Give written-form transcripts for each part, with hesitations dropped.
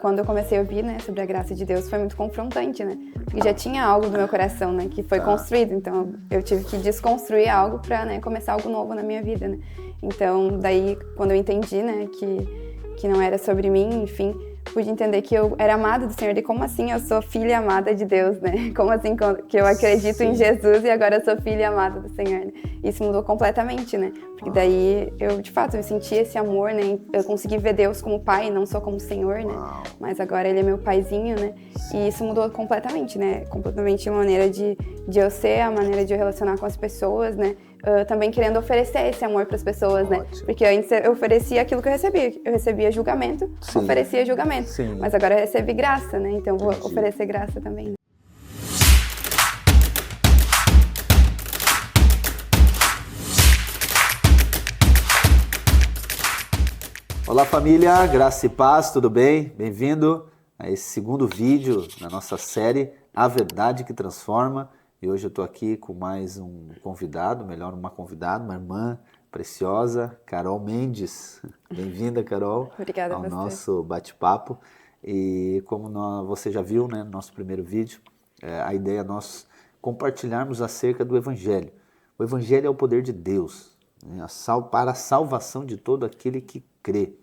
Quando eu comecei a ouvir, né, sobre a graça de Deus, foi muito confrontante, né? Porque já tinha algo no meu coração, né, que foi construído. Então, eu tive que desconstruir algo para, né, começar algo novo na minha vida, né? Então, daí, quando eu entendi, né, que não era sobre mim, enfim, pude entender que eu era amada do Senhor. E como assim eu sou filha amada de Deus, né? Como assim que eu acredito em Jesus e agora eu sou filha amada do Senhor, né? Isso mudou completamente, né? Porque daí eu, de fato, eu senti esse amor, né? Eu consegui ver Deus como pai, não só como Senhor, né? Mas agora ele é meu paizinho, né? E isso mudou completamente, né? Completamente a maneira de eu ser, a maneira de eu relacionar com as pessoas, né? Também querendo oferecer esse amor para as pessoas, né? Porque antes eu oferecia aquilo que eu recebia. Eu recebia julgamento, oferecia julgamento. Sim. Mas agora eu recebi graça, né? Então eu vou oferecer graça também. Né? Olá família, graça e paz, tudo bem? Bem-vindo a esse segundo vídeo na nossa série A Verdade que Transforma. E hoje eu estou aqui com mais um convidado, melhor uma convidada, uma irmã preciosa, Carol Mendes. Bem-vinda, Carol, Obrigada, ao pastor. nosso bate-papo. E como você já viu, né, no nosso primeiro vídeo, a ideia é nós compartilharmos acerca do Evangelho. O Evangelho é o poder de Deus, né, para a salvação de todo aquele que crê.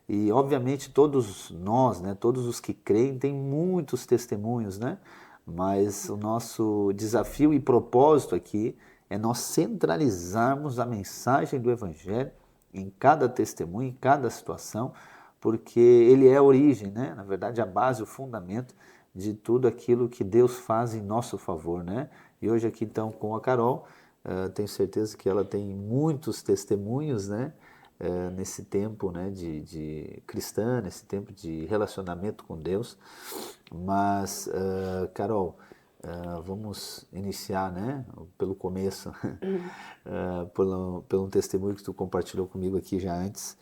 E obviamente todos nós, né, todos os que creem, têm muitos testemunhos, né? Mas o nosso desafio e propósito aqui é nós centralizarmos a mensagem do Evangelho em cada testemunho, em cada situação, porque ele é a origem, né? Na verdade, a base, o fundamento de tudo aquilo que Deus faz em nosso favor, né? E hoje aqui então com a Carol, tenho certeza que ela tem muitos testemunhos, né? Nesse tempo, né, de cristã, nesse tempo de relacionamento com Deus. Mas, Carol, vamos iniciar, né, pelo começo, pelo testemunho que tu compartilhou comigo aqui já antes,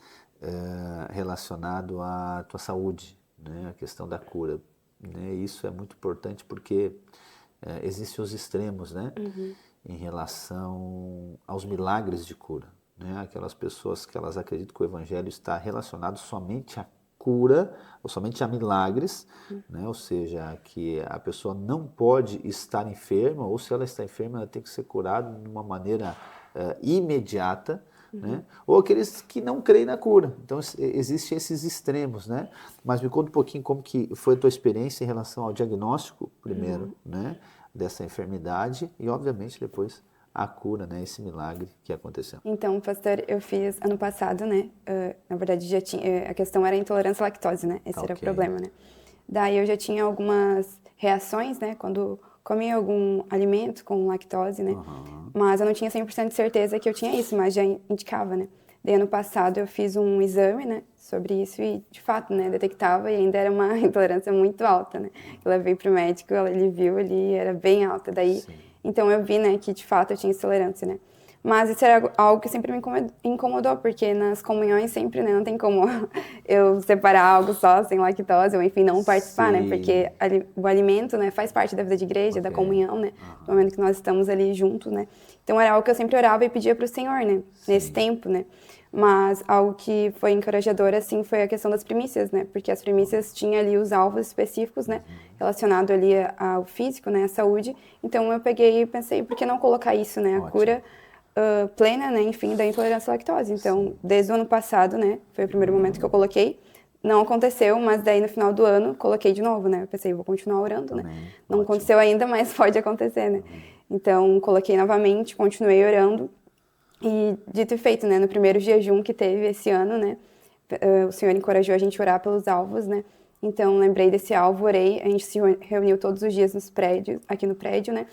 relacionado à tua saúde, né, a questão da cura. Né, isso é muito importante porque existem os extremos, né, em relação aos milagres de cura. Né? Aquelas pessoas que elas acreditam que o Evangelho está relacionado somente à cura, ou somente a milagres, né? Ou seja, que a pessoa não pode estar enferma, ou se ela está enferma, ela tem que ser curada de uma maneira imediata, né? Ou aqueles que não creem na cura. Então, existem esses extremos, né? Mas me conta um pouquinho como que foi a tua experiência em relação ao diagnóstico, primeiro, né? Dessa enfermidade e, obviamente, depois a cura, né? Esse milagre que aconteceu. Então, pastor, eu fiz ano passado, né? Na verdade, já tinha, a questão era a intolerância à lactose, né? Esse era o problema, né? Daí eu já tinha algumas reações, né? Quando comia algum alimento com lactose, né? Mas eu não tinha 100% de certeza que eu tinha isso, mas já indicava, né? Daí ano passado eu fiz um exame, né? Sobre isso e, de fato, né? Detectava e ainda era uma intolerância muito alta, né? Eu levei pro médico, ele viu ali, era bem alta. Daí, então eu vi, né? Que, de fato, eu tinha intolerância, né? Mas isso era algo que sempre me incomodou, porque nas comunhões sempre, né, não tem como eu separar algo só sem lactose, ou enfim, não participar, né, porque o alimento, né, faz parte da vida de igreja, da comunhão, né, no momento que nós estamos ali juntos, né. Então era algo que eu sempre orava e pedia para o Senhor, né, nesse tempo, né. Mas algo que foi encorajador, assim, foi a questão das primícias, né, porque as primícias tinham ali os alvos específicos, né, relacionado ali ao físico, né, à saúde. Então eu peguei e pensei, por que não colocar isso, né, a cura plena, né, enfim, da intolerância à lactose. Então, desde o ano passado, né, foi o primeiro momento que eu coloquei. Não aconteceu, mas daí no final do ano coloquei de novo, né. Eu pensei, vou continuar orando, né. Não aconteceu ainda, mas pode acontecer, né. Então, coloquei novamente, continuei orando. E dito e feito, né, no primeiro jejum que teve esse ano, né, o Senhor encorajou a gente a orar pelos alvos, né. Então, lembrei desse alvo, orei, a gente se reuniu todos os dias aqui no prédio, né.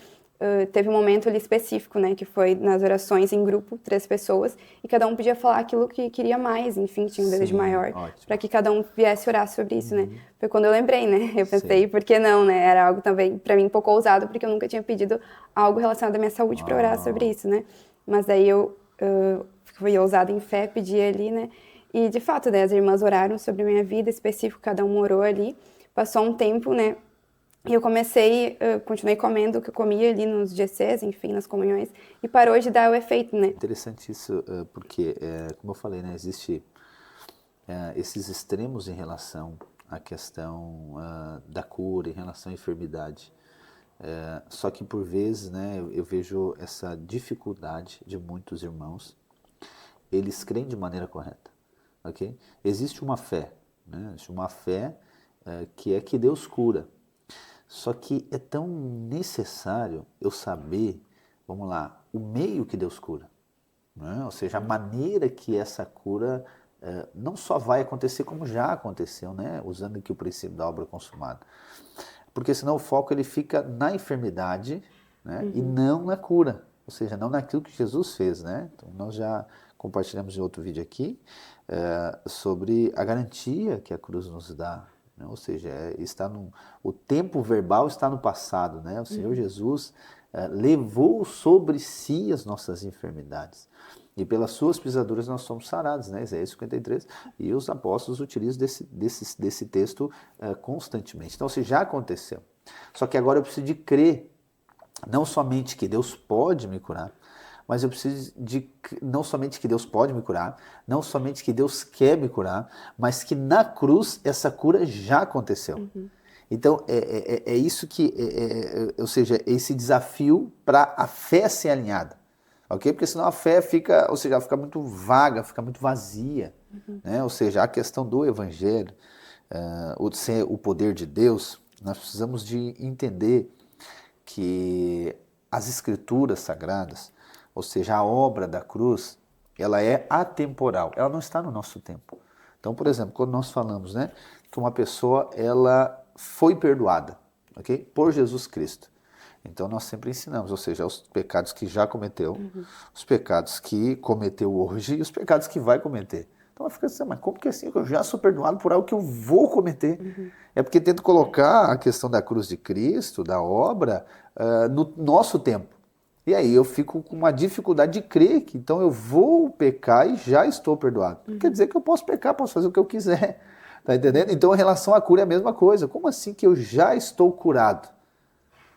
Teve um momento ali específico, né, que foi nas orações em grupo, 3 pessoas, e cada um podia falar aquilo que queria mais, enfim, tinha um desejo maior, para que cada um viesse orar sobre isso, né. Foi quando eu lembrei, né, eu pensei, por que não, né, era algo também, para mim, um pouco ousado, porque eu nunca tinha pedido algo relacionado à minha saúde para orar sobre isso, né. Mas daí eu fui ousada em fé, pedi ali, né, e de fato, né, as irmãs oraram sobre a minha vida específica, cada um orou ali, passou um tempo, né, e eu continuei comendo o que eu comia ali nos GCs, enfim, nas comunhões, e parou de dar o efeito, né? Interessante isso, porque, como eu falei, né, existe esses extremos em relação a questão da cura em relação à enfermidade. Só que por vezes, né, eu vejo essa dificuldade de muitos irmãos, eles creem de maneira correta, ok? Existe uma fé, né? Existe uma fé que é que Deus cura. Só que é tão necessário eu saber, vamos lá, o meio que Deus cura, né? Ou seja, a maneira que essa cura não só vai acontecer como já aconteceu, né? Usando aqui o princípio da obra consumada. Porque senão o foco ele fica na enfermidade, né? E não na cura, ou seja, não naquilo que Jesus fez, né? Então nós já compartilhamos em outro vídeo aqui sobre a garantia que a cruz nos dá, né? Ou seja, o tempo verbal está no passado, né? O Senhor Jesus levou sobre si as nossas enfermidades. E pelas suas pisaduras nós somos sarados, né? Isaías 53, e os apóstolos utilizam desse texto constantemente. Então, se já aconteceu. Só que agora eu preciso de crer, não somente que Deus pode me curar, mas eu preciso de, não somente que Deus pode me curar, não somente que Deus quer me curar, mas que na cruz essa cura já aconteceu. Então, é isso que, ou seja, esse desafio para a fé ser alinhada. Ok? Porque senão a fé fica, ou seja, fica muito vaga, fica muito vazia. Né? Ou seja, a questão do evangelho, o poder de Deus, nós precisamos de entender que as escrituras sagradas, ou seja, a obra da cruz, ela é atemporal, ela não está no nosso tempo. Então, por exemplo, quando nós falamos, né, que uma pessoa ela foi perdoada, ok? Por Jesus Cristo. Então nós sempre ensinamos, ou seja, os pecados que já cometeu, os pecados que cometeu hoje e os pecados que vai cometer. Então ela fica assim, mas como que é assim? Eu já sou perdoado por algo que eu vou cometer. É porque tento colocar a questão da cruz de Cristo, da obra, no nosso tempo. E aí eu fico com uma dificuldade de crer que então eu vou pecar e já estou perdoado. Quer dizer que eu posso pecar, posso fazer o que eu quiser. Tá entendendo? Então em relação à cura é a mesma coisa. Como assim que eu já estou curado?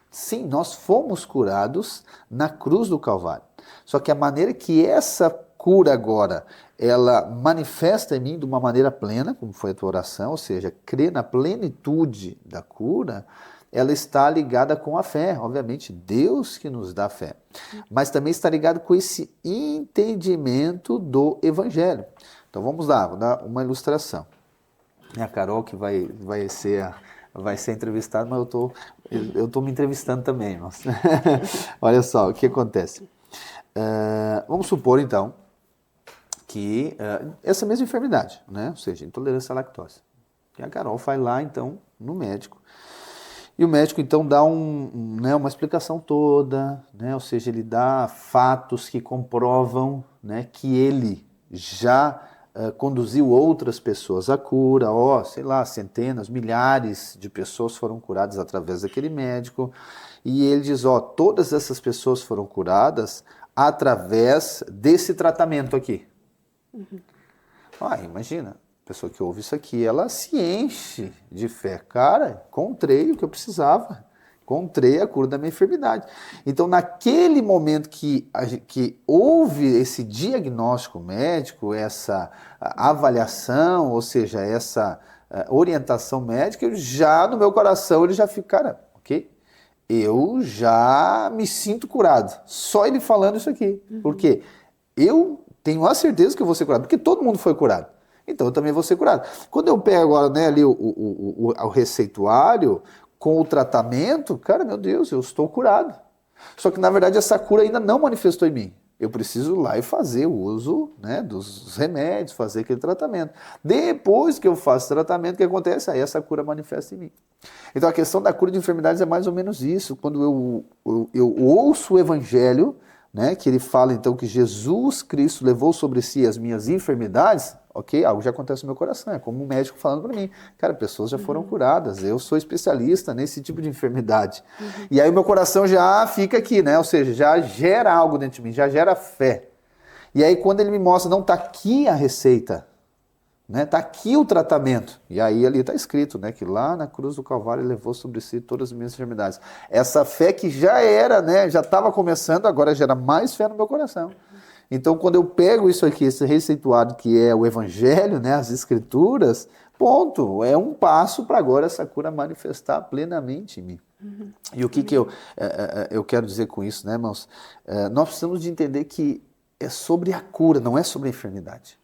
Sim, nós fomos curados na cruz do Calvário. Só que a maneira que essa cura agora, ela manifesta em mim de uma maneira plena, como foi a tua oração, ou seja, crer na plenitude da cura, ela está ligada com a fé. Obviamente, Deus que nos dá fé. Mas também está ligado com esse entendimento do Evangelho. Então vamos lá, vou dar uma ilustração. A Carol que vai ser entrevistada, mas eu tô me entrevistando também, irmãos. Olha só, o que acontece. Vamos supor, então, que essa mesma enfermidade, né? Ou seja, intolerância à lactose. E a Carol vai lá, então, no médico. E o médico, então, dá uma explicação toda, né? Ou seja, ele dá fatos que comprovam, né, que ele já conduziu outras pessoas à cura, sei lá, centenas, milhares de pessoas foram curadas através daquele médico, e ele diz, todas essas pessoas foram curadas através desse tratamento aqui. Imagina, a pessoa que ouve isso aqui, ela se enche de fé. Cara, encontrei o que eu precisava. Encontrei a cura da minha enfermidade. Então, naquele momento que houve esse diagnóstico médico, essa avaliação, ou seja, essa orientação médica, no meu coração, ele já fica, cara, ok? Eu já me sinto curado. Só ele falando isso aqui. Porque eu tenho a certeza que eu vou ser curado, porque todo mundo foi curado. Então, eu também vou ser curado. Quando eu pego agora, né, ali o receituário com o tratamento, cara, meu Deus, eu estou curado. Só que, na verdade, essa cura ainda não manifestou em mim. Eu preciso ir lá e fazer o uso, né, dos remédios, fazer aquele tratamento. Depois que eu faço o tratamento, o que acontece? Aí essa cura manifesta em mim. Então, a questão da cura de enfermidades é mais ou menos isso. Quando eu ouço o Evangelho, né, que ele fala, então, que Jesus Cristo levou sobre si as minhas enfermidades, ok, algo já acontece no meu coração, é como um médico falando para mim, cara, pessoas já foram curadas, eu sou especialista nesse tipo de enfermidade. E aí o meu coração já fica aqui, né, ou seja, já gera algo dentro de mim, já gera fé. E aí quando ele me mostra, não, está aqui a receita, né, está aqui o tratamento, e aí ali está escrito, né, que lá na cruz do Calvário ele levou sobre si todas as minhas enfermidades. Essa fé que já era, né, já estava começando, agora gera mais fé no meu coração. Então, quando eu pego isso aqui, esse receituário que é o Evangelho, né, as Escrituras, Ponto. É um passo para agora essa cura manifestar plenamente em mim. E o que eu quero dizer com isso, né, irmãos? Nós precisamos de entender que é sobre a cura, não é sobre a enfermidade.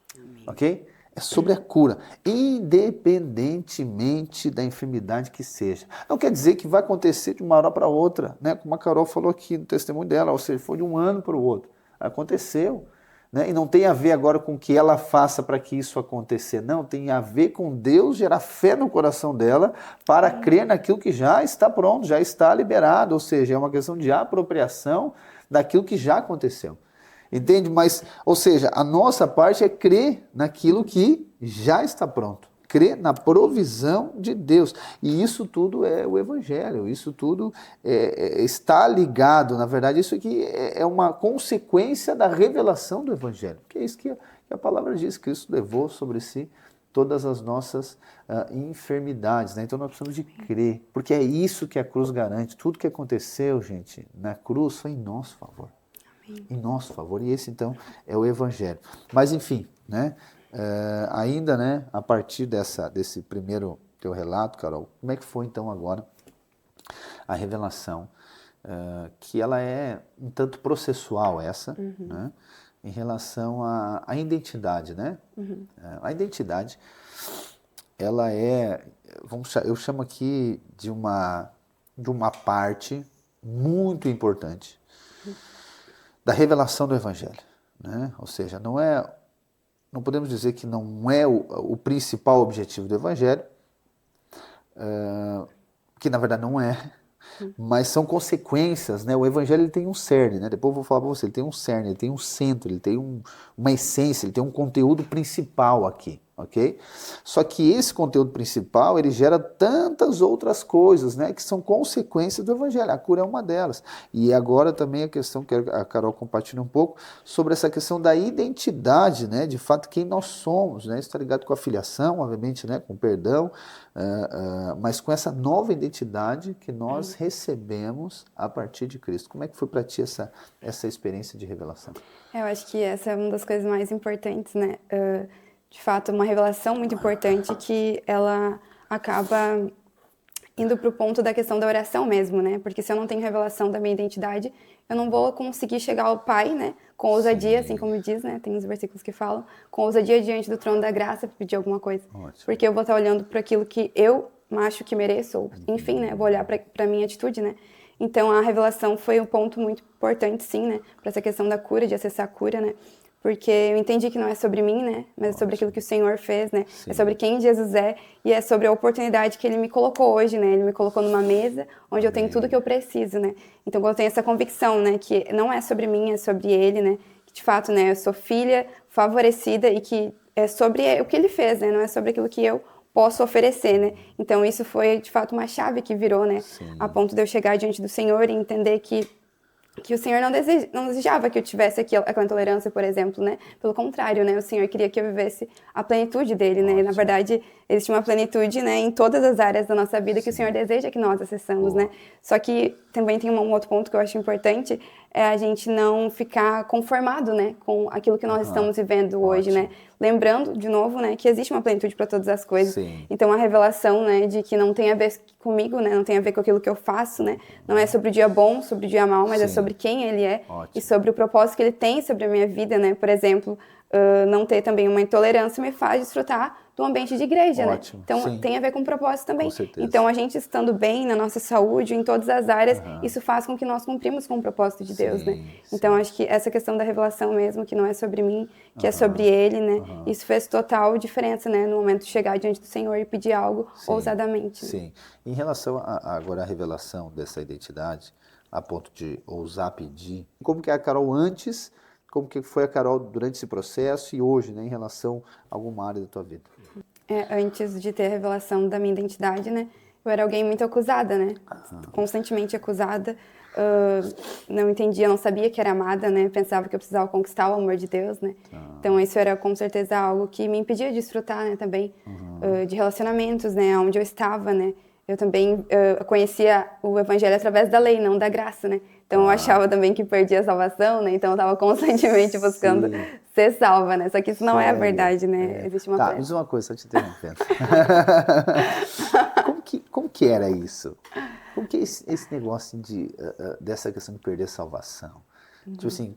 Ok? É sobre a cura, independentemente da enfermidade que seja. Não quer dizer que vai acontecer de uma hora para outra, né? Como a Carol falou aqui no testemunho dela, ou seja, foi de um ano para o outro. Aconteceu. Né? E não tem a ver agora com o que ela faça para que isso acontecer. Não, tem a ver com Deus gerar fé no coração dela para crer naquilo que já está pronto, já está liberado. Ou seja, é uma questão de apropriação daquilo que já aconteceu. Entende? Mas, ou seja, a nossa parte é crer naquilo que já está pronto. Crer na provisão de Deus. E isso tudo é o Evangelho, isso tudo está ligado, na verdade, isso aqui é uma consequência da revelação do Evangelho. Que é isso que a palavra diz, que Cristo levou sobre si todas as nossas enfermidades. Né? Então nós precisamos de crer, porque é isso que a cruz garante. Tudo que aconteceu, gente, na cruz foi em nosso favor. Em nosso favor. E esse, então, é o Evangelho. Mas, enfim, né? Ainda, né, a partir desse primeiro teu relato, Carol, como é que foi então agora a revelação, que ela é um tanto processual essa, né, em relação à identidade, né? A identidade, ela é, eu chamo aqui de uma parte muito importante da revelação do Evangelho, né? Ou seja, não podemos dizer que não é o principal objetivo do Evangelho, que na verdade não é, mas são consequências, né? O Evangelho ele tem um cerne, né? Depois eu vou falar para você, ele tem um cerne, ele tem um centro, ele tem uma essência, ele tem um conteúdo principal aqui, ok? Só que esse conteúdo principal, ele gera tantas outras coisas, né? Que são consequências do Evangelho, a cura é uma delas. E agora também a questão, que a Carol compartilha um pouco, sobre essa questão da identidade, né? De fato, quem nós somos, né? Isso está ligado com a filiação, obviamente, né? Com perdão, mas com essa nova identidade que nós recebemos a partir de Cristo. Como é que foi para ti essa experiência de revelação? Eu acho que essa é uma das coisas mais importantes, né? De fato, uma revelação muito importante que ela acaba indo para o ponto da questão da oração mesmo, né? Porque se eu não tenho revelação da minha identidade, eu não vou conseguir chegar ao Pai, né? Com ousadia, assim como diz, né? Tem uns versículos que falam, com ousadia diante do trono da graça para pedir alguma coisa. Ótimo. Porque eu vou estar olhando para aquilo que eu acho que mereço, ou enfim, né? Vou olhar para a minha atitude, né? Então, a revelação foi um ponto muito importante, sim, né? Para essa questão da cura, de acessar a cura, né? Porque eu entendi que não é sobre mim, né? Mas é sobre aquilo que o Senhor fez, né? Sim. É sobre quem Jesus é e é sobre a oportunidade que Ele me colocou hoje, né? Ele me colocou numa mesa onde eu tenho tudo que eu preciso, né? Então, quando eu tenho essa convicção, né? Que não é sobre mim, é sobre Ele, né? Que, de fato, né? Eu sou filha favorecida e que é sobre o que Ele fez, né? Não é sobre aquilo que eu posso oferecer, né? Então, isso foi, de fato, uma chave que virou, né? Sim. A ponto de eu chegar diante do Senhor e entender que o Senhor não desejava que eu tivesse aquela intolerância, por exemplo, né? Pelo contrário, né? O Senhor queria que eu vivesse a plenitude dele, né? E, na verdade, existe uma plenitude, né? Em todas as áreas da nossa vida que o Senhor deseja que nós acessamos, né? Só que também tem um outro ponto que eu acho importante, é a gente não ficar conformado, né? Com aquilo que nós estamos vivendo hoje, né? Lembrando, de novo, né? Que existe uma plenitude para todas as coisas. Sim. Então, a revelação, né? De que não tem a ver comigo, né? Não tem a ver com aquilo que eu faço, né? Não é sobre o dia bom, sobre o dia mau, mas é sobre quem Ele é. E sobre o propósito que Ele tem sobre a minha vida, né? Por exemplo, não ter também uma intolerância me faz desfrutar do ambiente de igreja, né? Então, tem a ver com o propósito também. Então, a gente estando bem na nossa saúde, em todas as áreas, isso faz com que nós cumprimos com o propósito de Deus, né? Então, acho que essa questão da revelação mesmo, que não é sobre mim, que é sobre Ele, né? Isso fez total diferença, né? No momento de chegar diante do Senhor e pedir algo ousadamente. Né? Sim. Em relação agora à revelação dessa identidade, a ponto de ousar pedir, como que é a Carol antes, como que foi a Carol durante esse processo e hoje, né, em relação a alguma área da tua vida? Antes de ter a revelação da minha identidade, né, eu era alguém muito acusada, né, constantemente acusada, não entendia, não sabia que era amada, né, pensava que eu precisava conquistar o amor de Deus, né, então isso era com certeza algo que me impedia de desfrutar, né, também, de relacionamentos, né, onde eu estava, né, eu também conhecia o evangelho através da lei, não da graça, né? Então eu achava também que perdia a salvação, né? Então eu estava constantemente buscando ser salva, né? Só que isso não é a verdade, né? Existe uma Tá, pressa. diz uma coisa, só te interrompendo. Como que era isso? Como que é esse negócio dessa questão de perder a salvação? Tipo assim,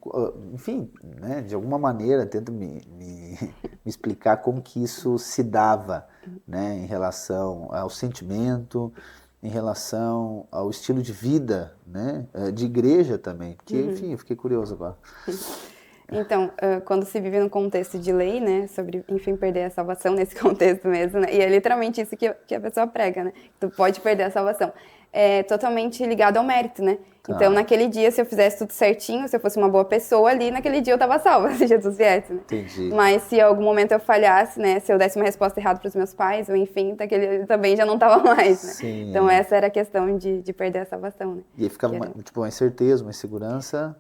enfim, né, de alguma maneira, tenta me explicar como que isso se dava, né, em relação ao sentimento, em relação ao estilo de vida, né, de igreja também, porque, enfim, eu fiquei curioso agora. Então, quando se vive num contexto de lei, né, sobre, enfim, perder a salvação nesse contexto mesmo, né, e é literalmente isso que a pessoa prega, né, tu pode perder a salvação. É totalmente ligado ao mérito, né? Tá. Então, naquele dia, se eu fizesse tudo certinho, se eu fosse uma boa pessoa ali, naquele dia eu estava salva, se Jesus viesse, né? Entendi. Mas se em algum momento eu falhasse, né, se eu desse uma resposta errada para os meus pais, ou enfim, daquele também já não estava mais, né? Sim. Então, essa era a questão de perder a salvação, né? E aí ficava uma incerteza, uma insegurança.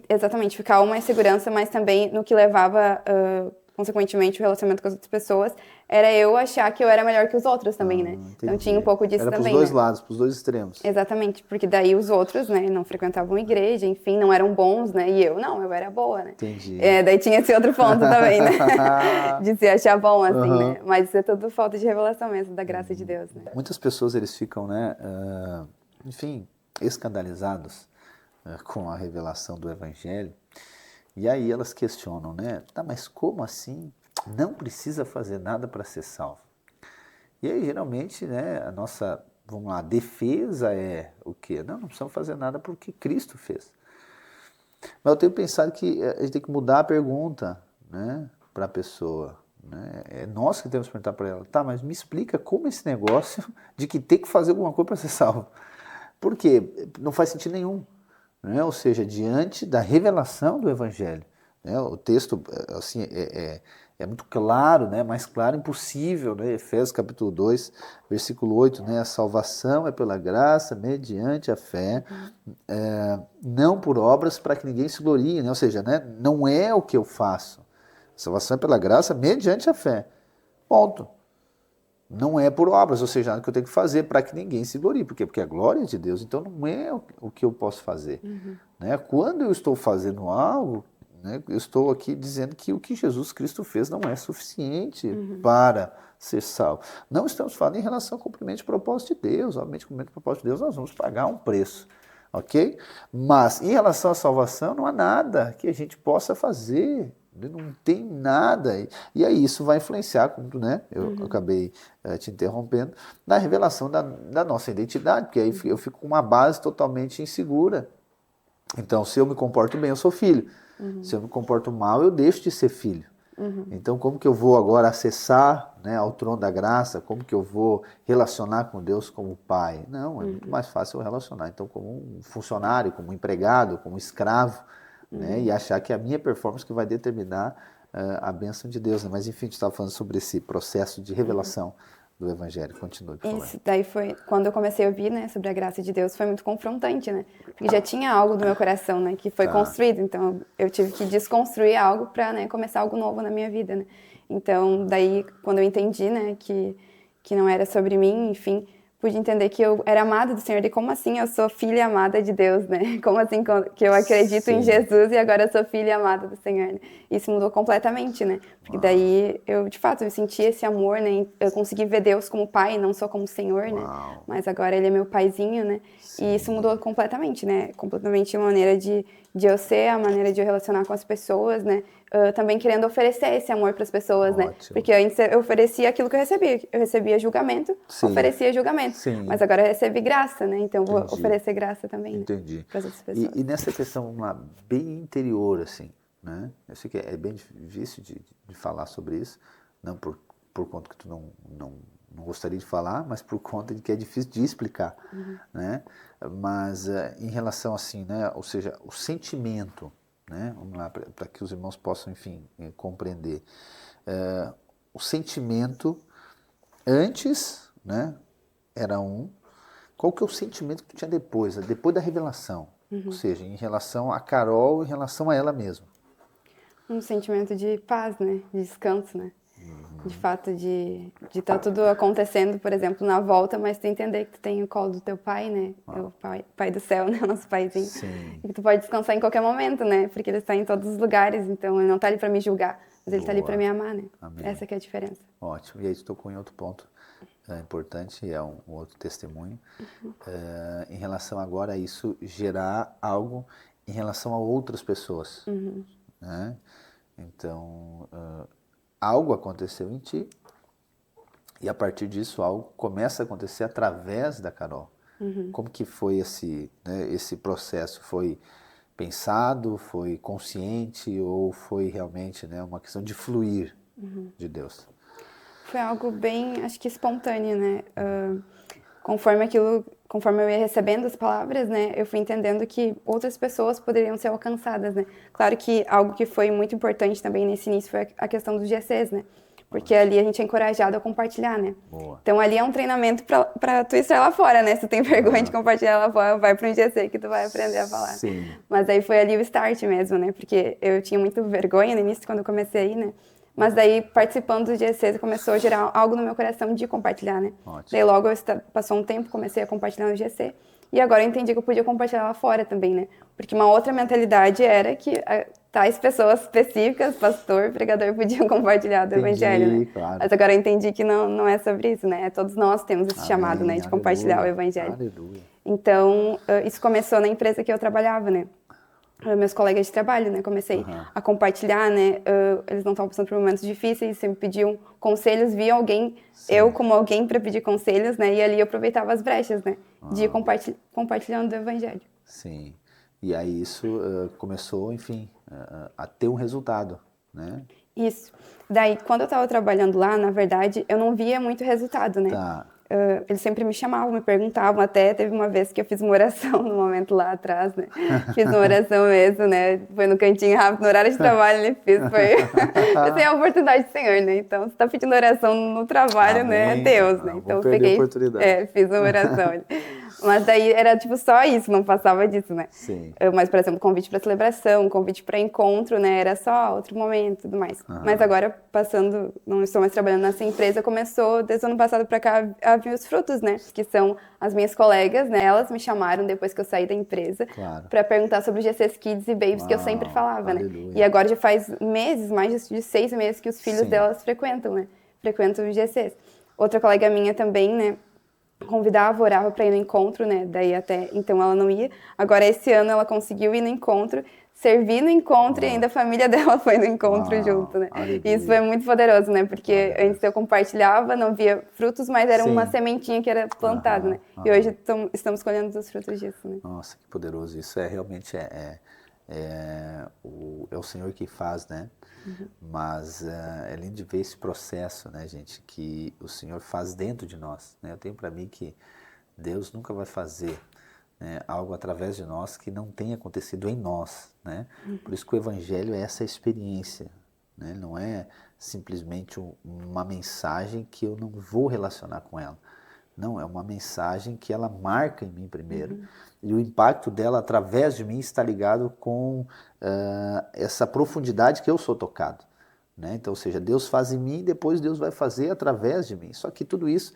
Exatamente, ficar uma insegurança, mas também no que levava, consequentemente, o relacionamento com as outras pessoas, era eu achar que eu era melhor que os outros também, né? Entendi. Então tinha um pouco disso era também, pros dois né? lados, pros dois extremos. Exatamente, porque daí os outros, né, não frequentavam igreja, enfim, não eram bons, né? E eu, não, eu era boa, né? Entendi. Daí tinha esse outro ponto também, né? De se achar bom, assim, né? Mas isso é tudo falta de revelação mesmo, da graça de Deus, né? Muitas pessoas, eles ficam, né, enfim, escandalizados com a revelação do Evangelho. E aí elas questionam, né? Tá, mas como assim? Não precisa fazer nada para ser salvo. E aí, geralmente, né, a nossa, vamos lá, defesa é o quê? Não precisamos fazer nada porque Cristo fez. Mas eu tenho pensado que a gente tem que mudar a pergunta, né, para a pessoa. Né? É nós que temos que perguntar para ela, tá, mas me explica como esse negócio de que tem que fazer alguma coisa para ser salvo. Por quê? Não faz sentido nenhum. Né? Ou seja, diante da revelação do Evangelho. Né? O texto assim, é muito claro, né? Mais claro impossível. Né? Efésios capítulo 2, versículo 8, né? A salvação é pela graça, mediante a fé, não por obras para que ninguém se glorie. Né? Ou seja, né? Não é o que eu faço. A salvação é pela graça, mediante a fé. Ponto. Não é por obras, ou seja, nada que eu tenho que fazer para que ninguém se glorie. Por quê? Porque a glória é de Deus, então não é o que eu posso fazer. Né? Quando eu estou fazendo algo, né, eu estou aqui dizendo que o que Jesus Cristo fez não é suficiente para ser salvo. Não estamos falando em relação ao cumprimento de propósito de Deus. Obviamente, cumprimento de propósito de Deus, nós vamos pagar um preço. Ok? Mas, em relação à salvação, não há nada que a gente possa fazer. Não tem nada. E aí isso vai influenciar, como né, eu acabei te interrompendo, na revelação da nossa identidade, porque aí eu fico com uma base totalmente insegura. Então, se eu me comporto bem, eu sou filho. Se eu me comporto mal, eu deixo de ser filho. Então, como que eu vou agora acessar, né, ao trono da graça? Como que eu vou relacionar com Deus como pai? Não, é muito mais fácil eu relacionar. Então, como um funcionário, como um empregado, como um escravo, né, e achar que é a minha performance que vai determinar a bênção de Deus. Né? Mas, enfim, a gente estava falando sobre esse processo de revelação do Evangelho. Continue, por favor. Isso, daí foi, quando eu comecei a ouvir, né, sobre a graça de Deus, foi muito confrontante, né? Porque já tinha algo no meu coração, né, que foi construído, então eu tive que desconstruir algo para, né, começar algo novo na minha vida, né? Então, daí, quando eu entendi, né, que não era sobre mim, enfim, pude entender que eu era amada do Senhor, e como assim eu sou filha amada de Deus, né? Como assim que eu acredito em Jesus e agora eu sou filha amada do Senhor, né? Isso mudou completamente, né? Porque daí eu, de fato, eu senti esse amor, né? Eu consegui ver Deus como pai, não só como Senhor, né? Mas agora ele é meu paizinho, né? E isso mudou completamente, né? Completamente a maneira de eu ser, a maneira de eu relacionar com as pessoas, né? Também querendo oferecer esse amor para as pessoas, né? Porque antes eu oferecia aquilo que eu recebia. Eu recebia julgamento, oferecia julgamento. Mas agora eu recebo graça, né? Então eu vou oferecer graça também, né? Para as outras pessoas. E nessa questão, vamos lá, bem interior, assim, né? Eu sei que é bem difícil de falar sobre isso, não por conta que tu não gostaria de falar, mas por conta de que é difícil de explicar, né? Mas em relação assim, né? Ou seja, o sentimento, né? Vamos lá, para que os irmãos possam, enfim, compreender. O sentimento antes, né? Era qual que é o sentimento que tu tinha depois da revelação? Ou seja, em relação a Carol, em relação a ela mesma. Um sentimento de paz, né? De descanso, né? De fato, de estar tudo acontecendo, por exemplo, na volta, mas tu entender que tu tem o colo do teu pai, né? O pai do céu, né? O nosso paizinho. Sim. E que tu pode descansar em qualquer momento, né? Porque ele está em todos os lugares, então ele não está ali para me julgar, mas ele está ali para me amar, né? Amém. Essa que é a diferença. Ótimo. E aí tu tocou em outro ponto importante, é um outro testemunho, em relação agora a isso gerar algo em relação a outras pessoas, né? Então, algo aconteceu em ti e a partir disso algo começa a acontecer através da Carol. Como que foi esse processo? Foi pensado, foi consciente ou foi realmente, né, uma questão de fluir de Deus? Foi algo bem, acho que espontâneo, né? Conforme eu ia recebendo as palavras, né, eu fui entendendo que outras pessoas poderiam ser alcançadas, né? Claro que algo que foi muito importante também nesse início foi a questão dos GCs, né? Porque ali a gente é encorajado a compartilhar, né? Boa. Então ali é um treinamento para tu estar lá fora, né? Se tu tem vergonha de compartilhar lá fora, vai para um GC que tu vai aprender a falar. Sim. Mas aí foi ali o start mesmo, né? Porque eu tinha muito vergonha no início quando eu comecei, né? Mas daí, participando dos GCs, começou a gerar algo no meu coração de compartilhar, né? Ótimo. Daí logo passou um tempo, comecei a compartilhar no GC. E agora eu entendi que eu podia compartilhar lá fora também, né? Porque uma outra mentalidade era que tais pessoas específicas, pastor, pregador, podiam compartilhar do evangelho, né? Claro. Mas agora eu entendi que não é sobre isso, né? Todos nós temos esse chamado, né? De compartilhar o evangelho. Aleluia. Então, isso começou na empresa que eu trabalhava, né? Meus colegas de trabalho, né? Comecei a compartilhar, né? Eles não estavam passando por momentos difíceis, sempre pediam conselhos, viam alguém, eu como alguém para pedir conselhos, né? E ali eu aproveitava as brechas, né? De ir compartilhando o evangelho. Sim. E aí isso começou, enfim, a ter um resultado, né? Isso. Daí, quando eu estava trabalhando lá, na verdade, eu não via muito resultado, né? Tá. Eles sempre me chamavam, me perguntavam, até teve uma vez que eu fiz uma oração no momento lá atrás, né? Fiz uma oração mesmo, né? Foi no cantinho rápido, no horário de trabalho ele fez, foi... Essa é a oportunidade do Senhor, né? Então, se tá pedindo oração no trabalho, né? É Deus, né? Então, eu peguei, fiz uma oração. Mas daí era tipo só isso, não passava disso, né? Sim. Mas, por exemplo, convite para celebração, convite para encontro, né? Era só outro momento e tudo mais. Mas agora, passando, não estou mais trabalhando nessa empresa, começou desde o ano passado para cá a vir os frutos, né? Que são as minhas colegas, né? Elas me chamaram depois que eu saí da empresa para perguntar sobre os GCs Kids e Babies que eu sempre falava, né? E agora já faz meses, mais de 6 meses que os filhos delas frequentam, né? Frequentam os GCs. Outra colega minha também, né? Convidava, orava para ir no encontro, né? Daí até então ela não ia. Agora esse ano ela conseguiu ir no encontro, servir no encontro e ainda a família dela foi no encontro junto, né? E isso foi muito poderoso, né? Porque antes eu compartilhava, não via frutos, mas era uma sementinha que era plantada, né? E hoje estamos colhendo os frutos disso, né? Nossa, que poderoso. Isso realmente é o Senhor que faz, né? Mas é lindo de ver esse processo, né, gente, que o Senhor faz dentro de nós, né? Eu tenho para mim que Deus nunca vai fazer, né, algo através de nós que não tenha acontecido em nós, né? Por isso que o Evangelho é essa experiência, né? Não é simplesmente uma mensagem que eu não vou relacionar com ela. Não, é uma mensagem que ela marca em mim primeiro. E o impacto dela através de mim está ligado com essa profundidade que eu sou tocado, né? Então, ou seja, Deus faz em mim e depois Deus vai fazer através de mim. Só que tudo isso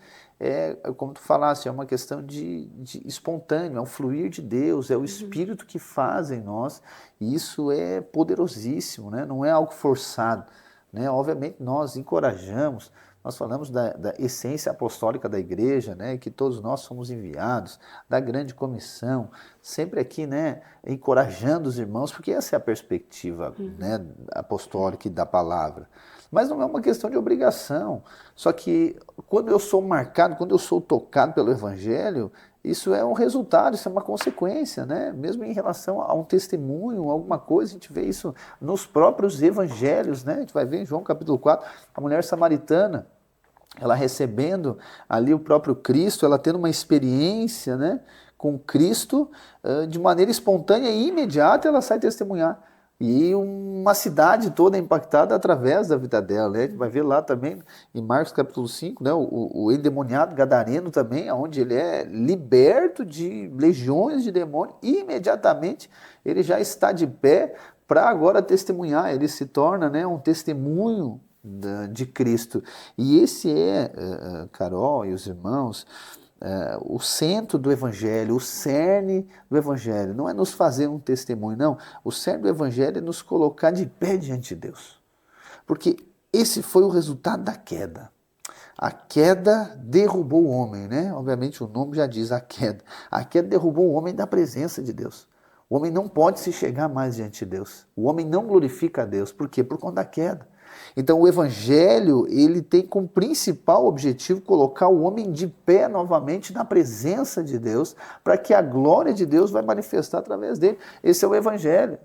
como tu falaste, é uma questão de espontâneo, é um fluir de Deus, é o Espírito que faz em nós. E isso é poderosíssimo, né? Não é algo forçado, né? Obviamente nós encorajamos, nós falamos da essência apostólica da igreja, né, que todos nós somos enviados, da grande comissão, sempre aqui, né, encorajando os irmãos, porque essa é a perspectiva, né, apostólica e da palavra. Mas não é uma questão de obrigação. Só que quando eu sou marcado, quando eu sou tocado pelo Evangelho, isso é um resultado, isso é uma consequência, né? Mesmo em relação a um testemunho, alguma coisa, a gente vê isso nos próprios evangelhos, né? A gente vai ver em João capítulo 4, a mulher samaritana, ela recebendo ali o próprio Cristo, ela tendo uma experiência, né, com Cristo, de maneira espontânea e imediata ela sai testemunhar. E uma cidade toda impactada através da vida dela, né? A gente vai ver lá também em Marcos capítulo 5, né? O endemoniado gadareno também, onde ele é liberto de legiões de demônios, e imediatamente ele já está de pé para agora testemunhar. Ele se torna, né, um testemunho, de Cristo. E esse Carol e os irmãos, o centro do Evangelho, o cerne do Evangelho. Não é nos fazer um testemunho, não. O cerne do Evangelho é nos colocar de pé diante de Deus. Porque esse foi o resultado da queda. A queda derrubou o homem, né? Obviamente o nome já diz a queda. A queda derrubou o homem da presença de Deus. O homem não pode se chegar mais diante de Deus. O homem não glorifica a Deus. Por quê? Por conta da queda. Então o Evangelho, ele tem como principal objetivo colocar o homem de pé novamente na presença de Deus, para que a glória de Deus vai manifestar através dele. Esse é o Evangelho.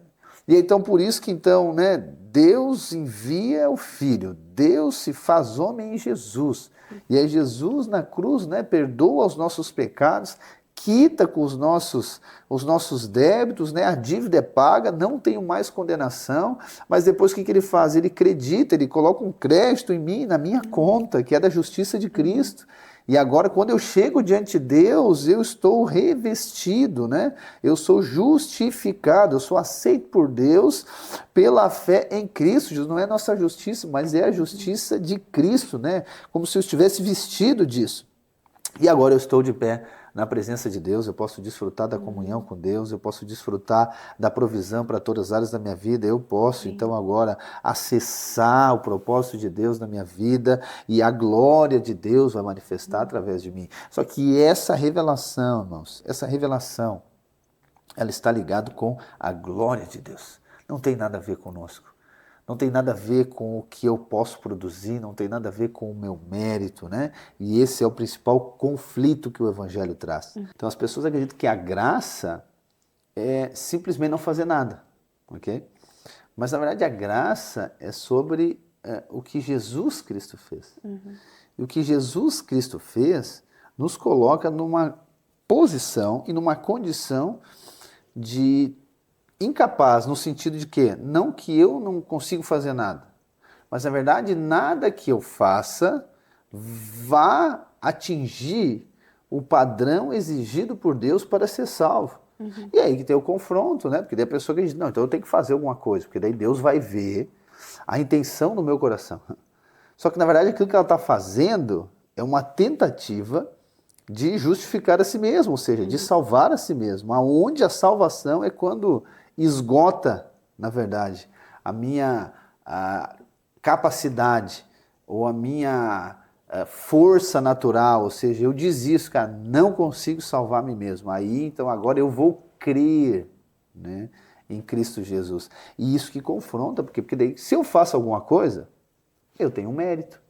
E então por isso que então, né, Deus envia o Filho, Deus se faz homem em Jesus. E aí Jesus na cruz, né, perdoa os nossos pecados, quita com os nossos débitos, né? A dívida é paga, não tenho mais condenação, mas depois o que ele faz? Ele acredita, ele coloca um crédito em mim, na minha conta, que é da justiça de Cristo. E agora, quando eu chego diante de Deus, eu estou revestido, né? Eu sou justificado, eu sou aceito por Deus pela fé em Cristo. Não é nossa justiça, mas é a justiça de Cristo, né? Como se eu estivesse vestido disso. E agora eu estou de pé na presença de Deus, eu posso desfrutar da comunhão com Deus, eu posso desfrutar da provisão para todas as áreas da minha vida, eu posso então agora acessar o propósito de Deus na minha vida e a glória de Deus vai manifestar através de mim. Só que essa revelação, irmãos, essa revelação, ela está ligada com a glória de Deus. Não tem nada a ver conosco. Não tem nada a ver com o que eu posso produzir, não tem nada a ver com o meu mérito, né? E esse é o principal conflito que o Evangelho traz. Então as pessoas acreditam que a graça é simplesmente não fazer nada, ok? Mas na verdade a graça é sobre o que Jesus Cristo fez. E o que Jesus Cristo fez nos coloca numa posição e numa condição de incapaz, no sentido de que, não que eu não consigo fazer nada, mas na verdade nada que eu faça vá atingir o padrão exigido por Deus para ser salvo. E aí que tem o confronto, né? Porque daí a pessoa que diz, não, então eu tenho que fazer alguma coisa, porque daí Deus vai ver a intenção do meu coração. Só que na verdade aquilo que ela está fazendo é uma tentativa de justificar a si mesmo, ou seja, de salvar a si mesmo. Aonde a salvação é quando esgota, na verdade, a minha capacidade ou a minha força natural, ou seja, eu desisto, cara, não consigo salvar a mim mesmo. Aí, então, agora eu vou crer, né, em Cristo Jesus. E isso que confronta, porque daí, se eu faço alguma coisa, eu tenho um mérito.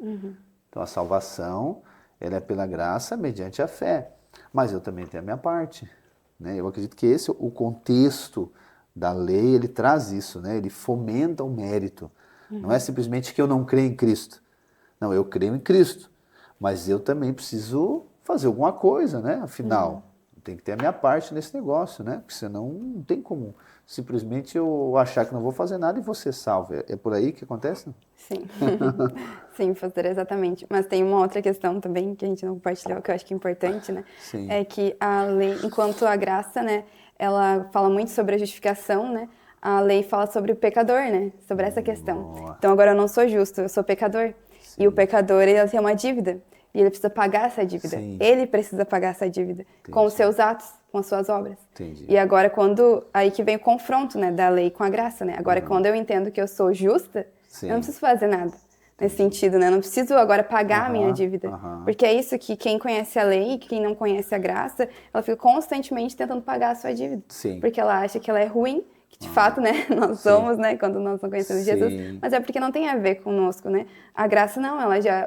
Então, a salvação, ela é pela graça mediante a fé. Mas eu também tenho a minha parte, né? Eu acredito que esse é o contexto da lei, ele traz isso, né? Ele fomenta o mérito. Não é simplesmente que eu não creio em Cristo. Não, eu creio em Cristo, mas eu também preciso fazer alguma coisa, né? Afinal, tem que ter a minha parte nesse negócio, né? Porque senão não tem como simplesmente eu achar que não vou fazer nada e vou ser salvo. É por aí que acontece? Sim, sim, pastor, exatamente. Mas tem uma outra questão também que a gente não compartilhou, que eu acho que é importante, né? Sim. É que a lei, enquanto a graça, né, ela fala muito sobre a justificação, né? A lei fala sobre o pecador, né? Sobre essa questão. Então agora eu não sou justo, eu sou pecador. Sim. E o pecador, ele tem uma dívida. E ele precisa pagar essa dívida. Sim. Ele precisa pagar essa dívida. Entendi. Com os seus atos, com as suas obras. Entendi. E agora aí que vem o confronto, né, da lei com a graça, né? Agora quando eu entendo que eu sou justa, eu não preciso fazer nada nesse sentido, né? Eu não preciso agora pagar a minha dívida. Porque é isso que quem conhece a lei, quem não conhece a graça, ela fica constantemente tentando pagar a sua dívida. Sim. Porque ela acha que ela é ruim, que de fato, né, nós somos, né, quando nós não conhecemos Jesus, mas é porque não tem a ver conosco, né? A graça não,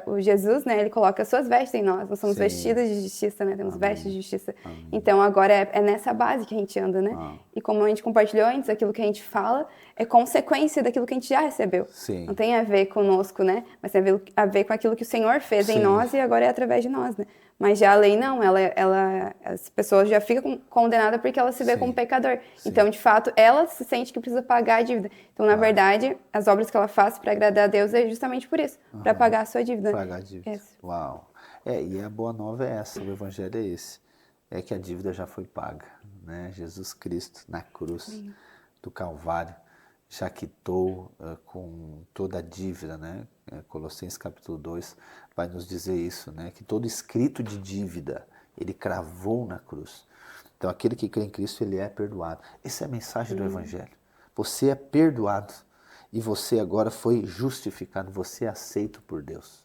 o Jesus, né, ele coloca as suas vestes em nós somos vestidos de justiça, né, temos vestes de justiça. Então agora é nessa base que a gente anda, né? E como a gente compartilhou antes, aquilo que a gente fala é consequência daquilo que a gente já recebeu. Sim. Não tem a ver conosco, né? Mas tem a ver com aquilo que o Senhor fez em nós e agora é através de nós, né? Mas já a lei não, as pessoas já ficam condenadas porque ela se vê como pecador. Sim. Então, de fato, ela se sente que precisa pagar a dívida. Então, na verdade, as obras que ela faz para agradar a Deus é justamente por isso, para pagar a sua dívida. Pagar a dívida. Uau. E a boa nova é essa, o evangelho é esse. É que a dívida já foi paga, né? Jesus Cristo na cruz do Calvário. já quitou com toda a dívida, né? Colossenses capítulo 2 vai nos dizer isso, né? Que todo escrito de dívida ele cravou na cruz. Então aquele que crê em Cristo, ele é perdoado. Essa é a mensagem do Evangelho. Você é perdoado e você agora foi justificado, você é aceito por Deus.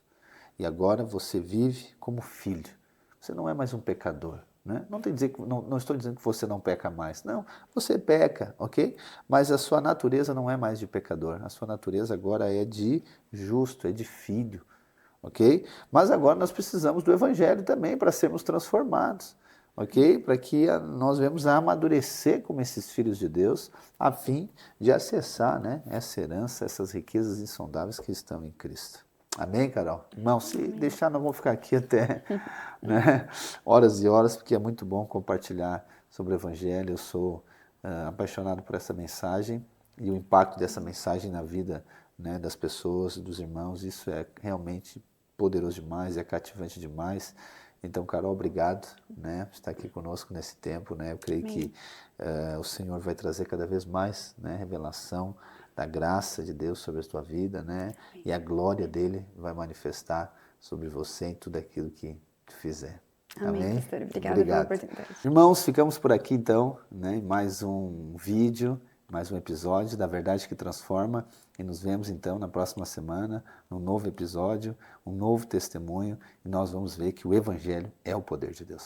E agora você vive como filho. Você não é mais um pecador. Né? Não estou dizendo que você não peca mais. Não, você peca, ok? Mas a sua natureza não é mais de pecador. A sua natureza agora é de justo, é de filho, ok? Mas agora nós precisamos do Evangelho também para sermos transformados, ok? Para que nós venhamos a amadurecer como esses filhos de Deus, a fim de acessar, né, essa herança, essas riquezas insondáveis que estão em Cristo. Amém, Carol? Irmão, se deixar, nós vamos ficar aqui até né, horas e horas, porque é muito bom compartilhar sobre o Evangelho. Eu sou apaixonado por essa mensagem e o impacto dessa mensagem na vida, né, das pessoas, dos irmãos. Isso é realmente poderoso demais, é cativante demais. Então, Carol, obrigado, né, por estar aqui conosco nesse tempo. Né? Eu creio que o Senhor vai trazer cada vez mais, né, revelação da graça de Deus sobre a tua vida, né? E a glória dele vai manifestar sobre você em tudo aquilo que tu fizer. Amém, pastor. Obrigada pela oportunidade. Irmãos, ficamos por aqui então, né? Em mais um vídeo, mais um episódio da Verdade que Transforma. E nos vemos então na próxima semana, num novo episódio, um novo testemunho. E nós vamos ver que o Evangelho é o poder de Deus.